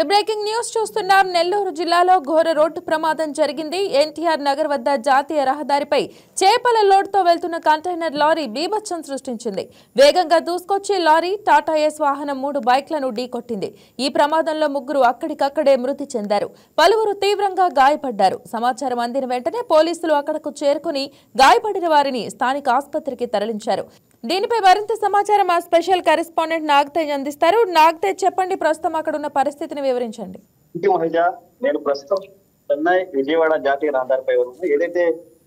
Breaking news చూస్తున్నాం. నెల్లూరు జిల్లాలో ఘోర రోడ్డు ప్రమాదం జరిగింది. ఎన్టీఆర్ నగర్ వద్ద జాతీయ రహదారిపై చేపల లోడ్తో వెళ్తున్న కంటైనర్ లారీ బీభత్సం సృష్టించింది. వేగంగా దూసుకొచ్చి లారీ టాటా ఏస్ వాహనం 3 బైక్లను ఢీకొట్టింది. ఈ ప్రమాదంలో 3 అక్కడికక్కడే మృతి చెందారు. పలువురు తీవ్రంగా గాయపడ్డారు. సమాచారం అందిన వెంటనే పోలీసులు అక్కడకు చేరుకుని గాయపడిన వారిని స్థానిక ఆసుపత్రికి తరలించారు. దీనిపై మరింత సమాచారం మా స్పెషల్ కరెస్పాండెంట్ నాగతేజ్ అందిస్తారు. నాగతేజ్, చెప్పండి, ప్రస్తుతం అక్కడ ఉన్న పరిస్థితిని వివరించండి. నేను ప్రస్తుతం చెన్నై విజయవాడ జాతీయ రహదారిపై ఉన్నాను. ఏదైతే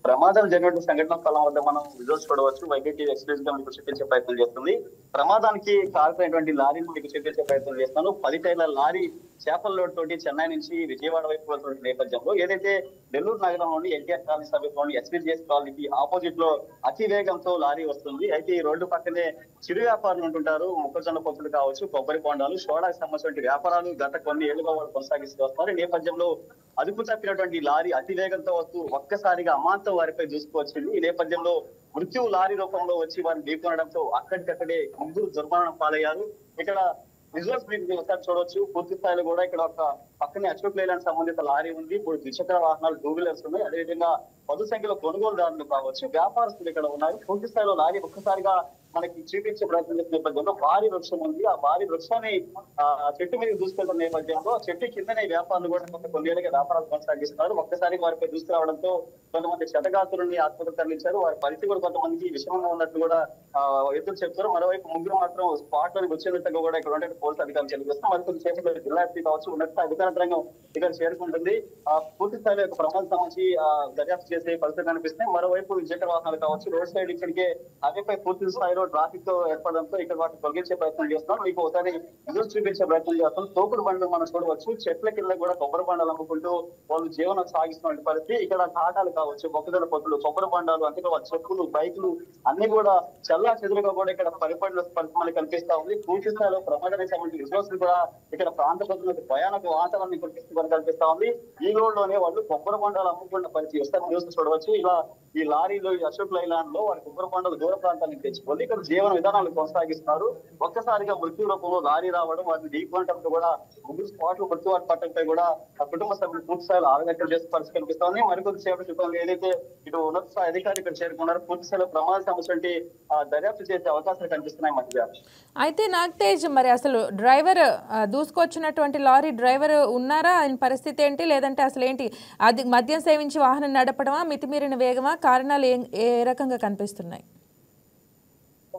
ప్రమాదం జరిగిన సంఘటన స్థలం వద్ద మనం విజువల్స్ చూడవచ్చు. వైకేటీ ఎక్స్ప్రెస్ గా మీకు చూపించే ప్రయత్నం చేస్తుంది. ప్రమాదానికి కారణమైనటువంటి లారీని మీకు చూపించే ప్రయత్నం చేస్తాను. 10 టైర్ల లారీ చేపల లోడ్ తోటి చెన్నై నుంచి విజయవాడ వైపు వెళ్తున్న నేపథ్యంలో ఏదైతే నెల్లూరు నగరంలోని ఎన్టీఆర్ కాలనీ సమీపంలోని ఎస్పీజీఎస్ కాలనీకి ఆపోజిట్ లో అతి వేగంతో లారీ వస్తుంది. అయితే ఈ రోడ్డు పక్కనే చిరు వ్యాపారులు ఉంటుంటారు. మొక్కజొన్న పొత్తులు కావచ్చు, కొబ్బరి బొండాలు, సోడాకి సంబంధించిన వ్యాపారాలు గత కొన్ని ఏళ్లుగా వాళ్ళు కొనసాగిస్తూ వస్తున్నారు. ఈ నేపథ్యంలో అదుపు తప్పినటువంటి లారీ అతి వేగంతో వస్తూ ఒక్కసారిగా అమాంతం వారిపై దూసుకువచ్చింది. ఈ నేపథ్యంలో మృత్యువు లారీ రూపంలో వచ్చి వారిని ఢీకొనడంతో అక్కడికక్కడే 3 దుర్మరణం పాలయ్యారు. ఇక్కడ విజువల్స్ మీకు ఒకసారి చూడవచ్చు. పూర్తి స్థాయిలో కూడా ఇక్కడ ఒక పక్కనే అశోక్ లేలాండ్ సంబంధిత లారీ ఉంది. 3 ద్విచక్ర వాహనాలు, 2 వీలర్స్ ఉన్నాయి. అదేవిధంగా 10 సంఖ్యలో కొనుగోలుదారులు కావచ్చు, వ్యాపారస్తులు ఇక్కడ ఉన్నారు. పూర్తి స్థాయిలో లారీ ఒక్కసారిగా మనకి చూపించే ప్రయత్నం చేసిన నేపథ్యంలో భారీ వృక్షం ఉంది. ఆ భారీ వృక్షాన్ని చెట్టు మీద దూసుకెళ్తున్న నేపథ్యంలో చెట్టు కిందనే వ్యాపారులు కూడా కొన్నేళ్ళుగా వ్యాపారాలు కొనసాగిస్తున్నారు. ఒక్కసారి వారిపై దూసుకురావడంతో కొంతమంది క్షతగాతులని ఆసుపత్రికి తరలించారు. వారి పరిస్థితి కూడా కొంతమందికి విషమంగా ఉన్నట్లు కూడా ఎదురు చెప్తారు. మరోవైపు 3 మాత్రం స్పాట్ లోకి వచ్చేటట్టుగా కూడా ఇక్కడ ఉండే పోలీసు అధికారులు తెలియజేస్తాం. మరికొంత సేపట్లో జిల్లా ఎస్పీ కావచ్చు, ఉన్నత అధికార రంగం ఇక్కడ చేరుకుంటుంది. పూర్తి స్థాయిలో యొక్క ప్రమాదం సంబంధించి దర్యాప్తు చేసే పరిస్థితి కనిపిస్తుంది. మరోవైపు ద్విచక్ర వాహనాలు కావచ్చు, రోడ్ సైడ్ ఇక్కడికే అదేపై పూర్తి స్థాయిలో ట్రాఫిక్ తో ఏర్పడడంతో ఇక్కడ వాటిని తొలగించే ప్రయత్నం చేస్తున్నాం. మీకు ఒకసారి ఎదురు చూపించే ప్రయత్నం చేస్తాం. తోపుడు బండ్లు మనం చూడవచ్చు. చెట్ల కింద కూడా కొబ్బరి బండాలు అమ్ముకుంటూ వాళ్ళు జీవనం సాగిస్తున్న పరిస్థితి. ఇక్కడ టాటాలు కావచ్చు, మొక్కజొన్న పొత్తులు, కొబ్బరి బండాలు, అంటే చెప్పులు, బైకులు అన్ని కూడా చల్లా చెదురుగా కూడా ఇక్కడ పరిపడిన పరిస్థితి మనకి కనిపిస్తా ఉంది. పూర్తి స్థాయిలో ప్రమాదానికి సంబంధించిన విజువల్స్ కూడా ఇక్కడ ప్రాంత ప్రజలకు భయానక వాతావరణం కనిపిస్తా ఉంది. ఈ రోడ్ లోనే వాళ్ళు కొబ్బరి బండాలు అమ్ముకున్న పరిస్థితి వస్తారు. న్యూస్ చూడవచ్చు. ఇలా ఈ లారీలో అశోక్ లైలాండ్ లో వారి కొబ్బరి బండాలు దూర ప్రాంతానికి తెచ్చుకొని ఇక్కడ జీవన విధానాలు కొనసాగిస్తున్నారు. ఒక్కసారిగా మృత్యు రూపంలో లారీ రావడం, వారిని ఢీకొనడంతో కూడా 3 స్పాట్లు మృత్యువాటి పట్టడంపై కూడా కుటుంబ సభ్యులు పూర్తి స్థాయిలో ఆవేదన చేసే పరిస్థితి కనిపిస్తా ఉంది. మరికొద్ది సేపటి క్రితం ఏదైతే ఇటు ఉన్నత స్థాయి అధికారులు ఇక్కడ చేరుకున్నారు, పూర్తి స్థాయిలో ప్రమాద సమస్య దర్యాప్తు చేసే అవకాశాలు కనిపిస్తున్నాయి మధ్య. అయితే నాగతేజ్, మరి అసలు డ్రైవర్ దూసుకొచ్చినటువంటి లారీ డ్రైవర్ ఉన్నారా? ఆయన పరిస్థితి ఏంటి? లేదంటే అసలు ఏంటి? అది మద్యం సేవించి వాహనం నడపడమా, మితిమీరిన వేగమా? కారణాలు ఏ రకంగా కనిపిస్తున్నాయి?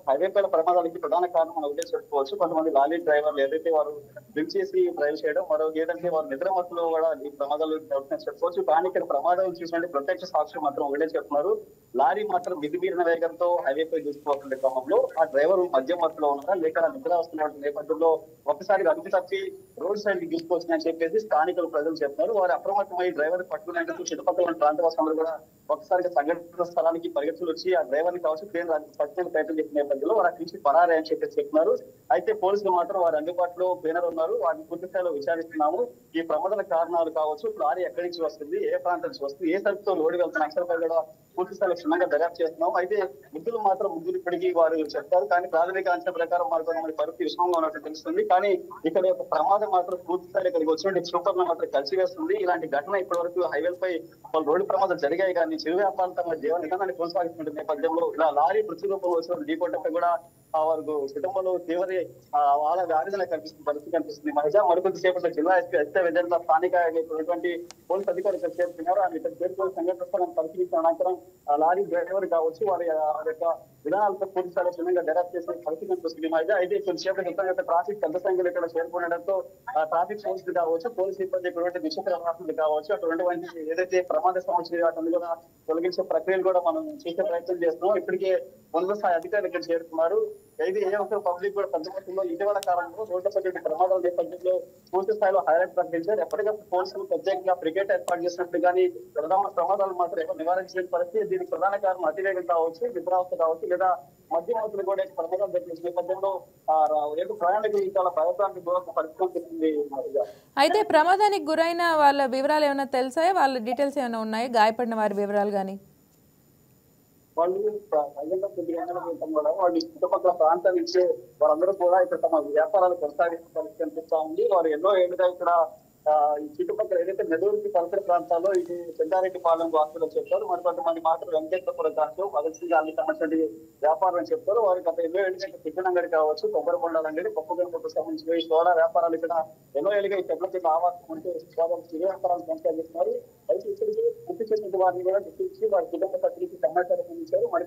హైవే పైన ప్రమాదాలకి ప్రధాన కారణం మనం ఒకటే చెప్పుకోవచ్చు. కొంతమంది లారీ డ్రైవర్లు ఏదైతే వారు డ్రింక్ చేసి డ్రైవ్ చేయడం, మరో ఏదంటే వారు నిద్ర మత్తులో కూడా ఈ ప్రమాదాలు చెప్పుకోవచ్చు. కానీ ఇక్కడ ప్రమాదాలు చూసినట్టు ప్రత్యక్ష సాక్ష్యం మాత్రం ఒకటే చెప్తున్నారు. లారీ మాత్రం మితిమీరిన వేగంతో హైవే పై దూసుకుపోతున్న క్రమంలో ఆ డ్రైవర్ మద్యం మత్తులో ఉన్నారా లేక నిద్ర వస్తున్న నేపథ్యంలో ఒక్కసారి అదుపు తప్పి రోడ్ సైడ్ కి దూసుకొచ్చిందని చెప్పేసి స్థానికులు ప్రజలు చెప్తున్నారు. వారు అప్రమత్తమై డ్రైవర్ పట్టుకునేందుకు చుట్టుపక్కల ఉన్న ప్రాంతవాసులు కూడా ఒక్కసారిగా సంఘటన స్థలానికి పరిగెత్తులు వచ్చి ఆ డ్రైవర్ ని కావచ్చు ట్రైన్ పట్టుకునే ప్రయత్నం చేసిన నేపథ్యంలో వారు అక్కడి నుంచి పరారే అని చెప్పేసి చెప్తున్నారు. అయితే పోలీసులు మాత్రం వారి అందుబాటులో ట్రైనర్ ఉన్నారు. వారిని పూర్తి స్థాయిలో విచారిస్తున్నాము. ఈ ప్రమాదాల కారణాలు కావచ్చు, లారీ ఎక్కడి నుంచి వస్తుంది, ఏ ప్రాంతం నుంచి వస్తుంది, ఏ సరుకుతో లోడ్ వెళ్తున్న అక్షరపై కూడా పూర్తి స్థాయిలో క్షుణ్ణంగా దర్యాప్తు చేస్తున్నాం. అయితే ముగ్గురు ఇప్పటికీ వారు చెప్తారు. కానీ ప్రాథమిక అంచనా ప్రకారం మరికొంతమంది పరిస్థితి విషమంగా ఉన్నట్టు తెలుస్తుంది. కానీ ఇక్కడ యొక్క ప్రమాదం మాత్రం పూర్తి స్థాయిలో ఇక్కడికి వచ్చినట్టు సూపర్ మాత్రం కలిసివేస్తుంది. ఇలాంటి ఘటన ఇప్పటి వరకు హైవేలపై రోడ్డు ప్రమాదాలు జరిగాయి. కానీ చిరు వ్యాపారం తమ జీవన విధానాన్ని కొనసాగిస్తున్న నేపథ్యంలో ఇలా లారీ మృత్యు రూపంలో వచ్చిన ఢీకొట్టపై కూడా వారు కుటుంబంలో తీవ్ర వాళ్ళ ఆవేదన కనిపిస్తున్న పరిస్థితి కనిపిస్తుంది. మహిళ మరికొంత సేపట్లో జిల్లా ఎస్పీ ఎస్ఐ విద్యార్థుల స్థానిక పోలీసు అధికారులు ఇక్కడ చేరుకున్నారు. ఆయన ఇక్కడ చేరుకున్న సంఘటన స్థలం పరిశీలించిన అనంతరం లారీ డ్రైవర్ కావచ్చు వారి యొక్క విధానాలతో పూర్తి స్థాయిలో క్షుణ్ణంగా దర్యాప్తు చేసే పరిస్థితి కనిపిస్తుంది. మహిళ అయితే కొద్దిసేపటి క్రితం యొక్క ట్రాఫిక్ పెద్ద సంఖ్యలో ఇక్కడ చేరుకునడంతో ట్రాఫిక్ పోలీసులు కావచ్చు, పోలీసు సిబ్బంది ఇక్కడ ద్విచక్ర వాహనాలు కావచ్చు, అటువంటి ఏదైతే ప్రమాద సమస్య వాటిని కూడా తొలగించే ప్రక్రియలు కూడా మనం చేసే ప్రయత్నం చేస్తున్నాం. ఇప్పటికే ఉన్నత స్థాయి అధికారులు ఇక్కడ చేరుకున్నారు. అయితే ఏ ఒక్క పబ్లిక్ కూడా పెద్ద మొత్తంలో ఇటీవల కాలంలో రోడ్లపై ప్రమాదాల నేపథ్యంలో పూర్తి స్థాయిలో హైలైట్ ప్రకటించారు. ఎప్పటికప్పుడు పోలీసులు ప్రత్యేకంగా బ్రిగేడ్ ఏర్పాటు చేసినట్టు కానీ ప్రమాదాలు మాత్రం ఎవరు నివారించిన పరిస్థితి. దీనికి ప్రధాన కారణం అతివేగం కావచ్చు, నిద్రావస్థ కావచ్చు, లేదా మధ్యమతులు కూడా ప్రమాదాలు జరిగిన నేపథ్యంలో ప్రయాణికులు చాలా భయప్రాంతి పరిస్థితి. అయితే ప్రమాదానికి గురైన వాళ్ళ వివరాలు ఏమైనా తెలుసా? వాళ్ళ డీటెయిల్స్ ఏమైనా ఉన్నాయి? గాయపడిన వారి వివరాలు కానీ? వాళ్ళు ప్రజెంట్ 9 గంటల క్రితం కూడా వాళ్ళు చుట్టుపక్కల ప్రాంతాల నుంచి వాళ్ళందరూ కూడా ఇక్కడ తమ వ్యాపారాలు కొనసాగిస్తున్న పరిస్థితి కనిపిస్తా ఉంది. వారు ఎన్నో ఏళ్ళుగా ఇక్కడ ఈ చుట్టుపక్కల ఏదైతే నెల్లూరుకి పరిసర ప్రాంతాల్లో ఇది చెంగారెడ్డిపాలెం వాసులు చెప్తారు. మరి కొంతమంది మాత్రం వెంకటేశ్వర దాంట్లో భగత్ గాంధీ సంబంధించిన వ్యాపారం అని చెప్తారు. వారికి గత ఎన్నో ఏళ్ళుగా టిఫిన్ అంగడి కావచ్చు, కొబ్బరి బొండాల అంగడి, పప్పు గంపకు సంబంధించి సోడా వ్యాపారాలు ఇక్కడ ఎన్నో ఏళ్ళుగా ఈ చెట్ల కింద ఆవాసం ఉంటే వ్యాపారాలు కొనసాగిస్తున్నారు. అయితే ఇక్కడికి గుర్తు చేసిన వారిని కూడా గుర్తించి వారి కుటుంబ సభ్యులకి సమాచారం అందించారు. మరి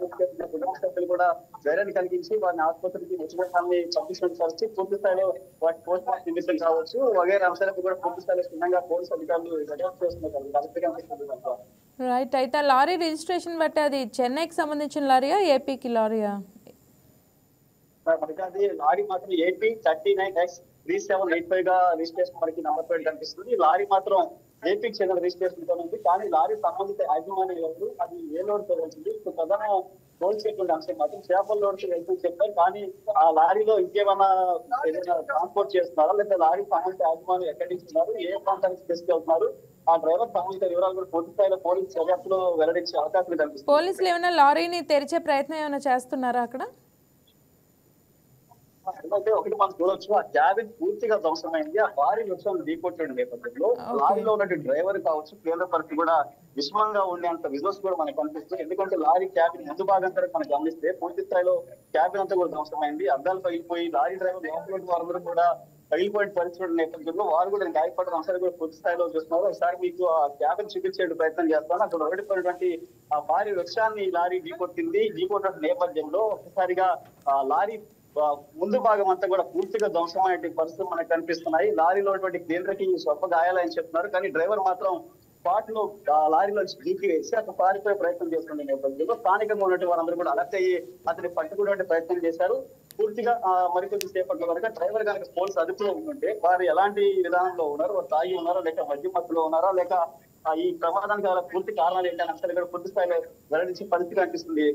కుటుంబ సభ్యులు కూడా ధైర్యాన్ని కలిగించి వారిని ఆసుపత్రికి ఉచితాన్ని పంపించడం పరిస్థితి పూర్తి స్థాయిలో వాటి పోస్ట్ మార్టం నిమిషం కావచ్చు వగైరా అంశాలకు కూడా పూర్తి స్థాయిలో క్షుణ్ణంగా పోలీసు అధికారులు దర్యాప్తు చేస్తున్నారు. రైట్. అయితే లారీ రిజిస్ట్రేషన్ బట్టి అది చెన్నైకి సంబంధించిన లారీయా, ఏపీకి లారీయా? మనకి అది లారీ మాత్రం ఏపీ 39X3785 గా రిజిస్ట్రేషన్ మనకి నంబర్ ప్లేట్ కనిపిస్తుంది. లారీ మాత్రం ఏపీకి చెందిన రిజిస్ట్రేషన్ తో ఉంది. కానీ లారీ సంబంధిత యాజమాన్యం ఎవరు, అది ఏ లోడ్ తో వెళ్తుంది, ఇప్పుడు ప్రధాన పోల్చేటువంటి అంశం మాత్రం చేపల లోడ్ వెళ్తుంది చెప్పారు. కానీ ఆ లారీలో ఇంకేమైనా ఏదైనా ట్రాన్స్పోర్ట్ చేస్తున్నారా, లేదా లారీ సంబంధిత యాజమాన్యం ఎక్కడి నుంచి ఉన్నారు, ఏ ప్రాంతానికి తీసుకెళ్తున్నారు, ఆ డ్రైవర్ సంబంధిత వివరాలు కూడా పూర్తి స్థాయిలో పోలీసు దర్యాప్తులో వెల్లడించే అవకాశాలు కనిపిస్తుంది. పోలీసులు ఏమైనా లారీని తెరిచే ప్రయత్నం ఏమైనా చేస్తున్నారా అక్కడ? అయితే ఒకటి మనం చూడొచ్చు, ఆ క్యాబిన్ పూర్తిగా ధ్వంసమైంది. ఆ భారీ వృక్షాలు ఢీకొట్టిన నేపథ్యంలో లారీలో ఉన్నటువంటి డ్రైవర్ కావచ్చు, కేంద్ర పరిస్థితి కూడా విషమంగా ఉండేంత విజువల్స్ కూడా మనకు కనిపిస్తుంది. ఎందుకంటే లారీ క్యాబిన్ ముందు భాగం సరే మనం గమనిస్తే పూర్తి స్థాయిలో క్యాబిన్ అంతా కూడా ధ్వంసమైంది. అద్దాలు పగిలిపోయి లారీ డ్రైవర్ లోపల వారందరూ కూడా పగిలిపోయిన పరిస్థితి నేపథ్యంలో వారు కూడా గాయపడిన అంశాలు కూడా పూర్తి స్థాయిలో చూస్తున్నారు. ఒకసారి మీకు ఆ క్యాబిన్ చూపించే ప్రయత్నం చేస్తాను. అక్కడ ఒకటిపోయినటువంటి ఆ భారీ వృక్షాన్ని లారీ ఢీకొట్టింది. ఢీకొట్టిన నేపథ్యంలో ఒకసారిగా ఆ లారీ ముందు భాగం అంతా కూడా పూర్తిగా ధ్వంసమైనటువంటి పరిస్థితులు మనకు కనిపిస్తున్నాయి. లారీలో ఉన్నటువంటి కేంద్రకి స్వల్ప గాయాలని చెప్తున్నారు. కానీ డ్రైవర్ మాత్రం స్పాట్ లో లారీలో దూకి వేసి అతను పారిపోయే ప్రయత్నం చేస్తున్న నేపథ్యంలో స్థానికంగా ఉన్నటువంటి వారందరూ కూడా అలర్ట్ అయ్యి అతన్ని పట్టుకునే ప్రయత్నం చేశారు. పూర్తిగా మరికొద్ది సేపట్లో కనుక డ్రైవర్ కనుక పోలీసు అదుపులో ఉంటే వారు ఎలాంటి విధానంలో ఉన్నారు, వారు తాగి ఉన్నారా, లేక మద్యం మత్తులో ఉన్నారా, లేక ఈ ప్రమాదానికి గల పూర్తి కారణాలు ఏంటని అంశాలు కూడా పూర్తి స్థాయిలో వెల్లడించే పరిస్థితి కనిపిస్తుంది.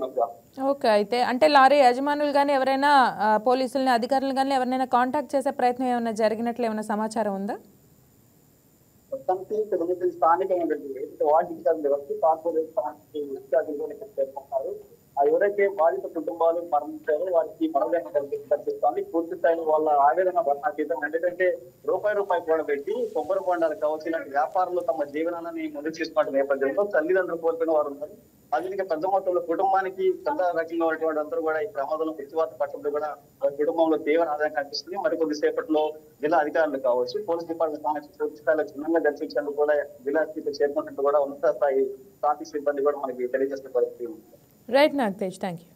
ఓకే. అయితే అంటే లారీ యజమానులు కానీ ఎవరైనా పోలీసులని అధికారులు కానీ ఎవరైనా కాంటాక్ట్ చేసే ప్రయత్నం ఏమైనా జరిగినట్లు ఏమైనా సమాచారం ఉందా? మొత్తానికి స్థానికంగా వార్డు ఇన్ఛార్జ్ వ్యవస్థ కార్పొరేట్ పేర్కొన్నారు. ఎవరైతే బాధిత కుటుంబాలు మరణించారో వారికి మరణం కల్పిస్తుంది. పూర్తి స్థాయిలో వాళ్ళ ఆవేదన వర్ణాతీతం. ఎందుకంటే రూపాయి కూడా పెట్టి కొబ్బరి బొండాలు కావచ్చు ఇలాంటి వ్యాపారంలో తమ జీవనాన్ని ముందుకు తీసుకున్న నేపథ్యంలో తల్లిదండ్రులు కోల్పోయిన వారు ఉన్నారు. అదేవిధంగా పెద్ద మొత్తంలో కుటుంబానికి పెద్ద రకంగా ఉన్నటువంటి అందరూ కూడా ఈ ప్రమాదంలో మృత్యువాత పట్టడంలో కూడా కుటుంబంలో తీవ్ర ఆదాయం కనిపిస్తుంది. మరికొద్ది సేపట్లో జిల్లా అధికారులు కావచ్చు, పోలీస్ డిపార్ట్మెంట్ పూర్తి స్థాయిలో చిన్నంగా దర్శించేందుకు కూడా జిల్లా స్థితిలో చేరుకున్నట్టు కూడా ఉన్నత స్థాయి ట్రాఫిక్ సిబ్బంది కూడా మనకి తెలియజేసిన పరిస్థితి ఉంది. Right Nagatej, thank you.